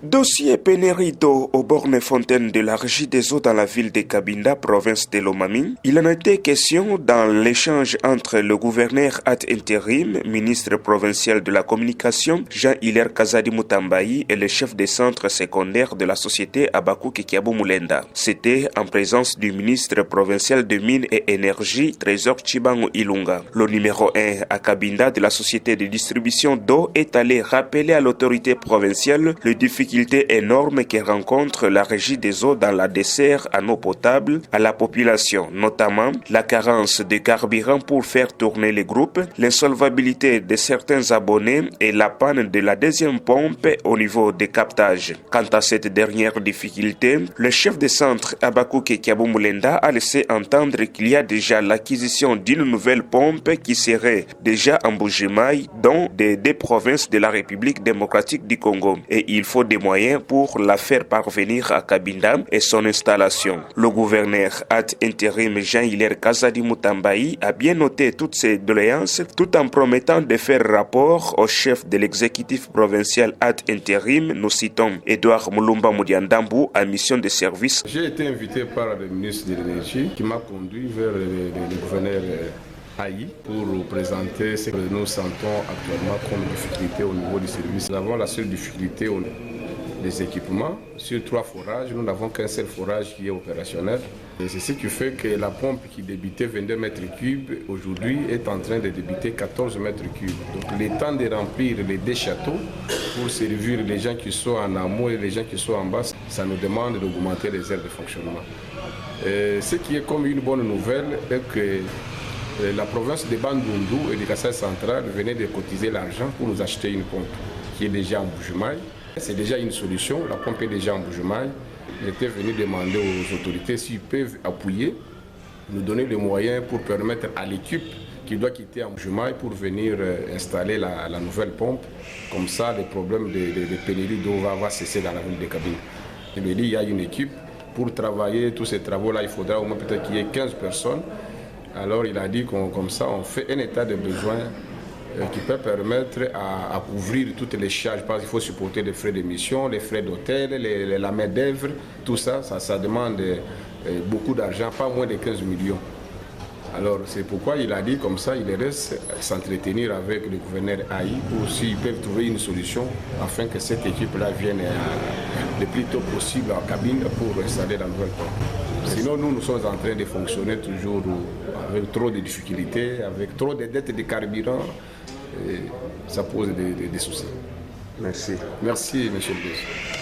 Dossier pénurie d'eau aux bornes fontaines de la régie des eaux dans la ville de Cabinda, province de Lomami. Il en a été question dans l'échange entre le gouverneur ad intérim, ministre provincial de la communication, Jean-Hilaire Kazadi Mutambayi, et le chef des centres secondaires de la société Abakou Kikiabou Moulenda. C'était en présence du ministre provincial de Mines et Énergie, Trésor Chibango Ilunga. Le numéro 1 à Cabinda de la société de distribution d'eau est allé rappeler à l'autorité provinciale le difficultés énormes que rencontre la régie des eaux dans la dessert en eau potable à la population, notamment la carence de carburant pour faire tourner les groupes, l'insolvabilité de certains abonnés et la panne de la deuxième pompe au niveau des captages. Quant à cette dernière difficulté, le chef de centre Abakou Kikiabou Moulenda a laissé entendre qu'il y a déjà l'acquisition d'une nouvelle pompe qui serait déjà en Bujimaï dans des provinces de la République démocratique du Congo, et il faut des moyens pour la faire parvenir à Cabinda et son installation. Le gouverneur ad intérim Jean-Hilaire Kazadi Mutambayi a bien noté toutes ces doléances tout en promettant de faire rapport au chef de l'exécutif provincial ad intérim, nous citons Edouard Moulumba Moudiandambou, à mission de service. J'ai été invité par le ministre de l'Énergie qui m'a conduit vers le gouverneur Aïe pour présenter ce que nous sentons actuellement comme difficulté au niveau du service. Nous avons la seule difficulté des équipements. Sur 3 forages, nous n'avons qu'un seul forage qui est opérationnel. Et c'est ce qui fait que la pompe qui débitait 22 mètres cubes aujourd'hui est en train de débiter 14 mètres cubes. Donc le temps de remplir les 2 châteaux pour servir les gens qui sont en amont et les gens qui sont en bas, ça nous demande d'augmenter les heures de fonctionnement. Ce qui est comme une bonne nouvelle est que la province de Bandundu et de Kassai central venait de cotiser l'argent pour nous acheter une pompe qui est déjà en Bujimaï. C'est déjà une solution, la pompe est déjà en Bujimaï. J'étais venu demander aux autorités s'ils peuvent appuyer, nous donner les moyens pour permettre à l'équipe qui doit quitter en Bujimaï pour venir installer la nouvelle pompe. Comme ça, les problèmes de pénurie d'eau va cesser dans la ville de Cabinda. Il me dit il y a une équipe pour travailler tous ces travaux-là, il faudra au moins peut-être qu'il y ait 15 personnes. Alors il a dit comme ça, on fait un état de besoin qui peut permettre à couvrir toutes les charges, parce qu'il faut supporter les frais d'émission, les frais d'hôtel, la main-d'œuvre, tout ça, ça demande beaucoup d'argent, pas moins de 15 millions. Alors c'est pourquoi il a dit comme ça, il reste s'entretenir avec le gouverneur Aïe pour s'ils peuvent trouver une solution afin que cette équipe-là vienne le plus tôt possible en cabine pour installer la nouvelle pompe. Sinon, nous sommes en train de fonctionner toujours avec trop de difficultés, avec trop de dettes de carburant. Et ça pose des soucis. Merci. Merci, monsieur le président.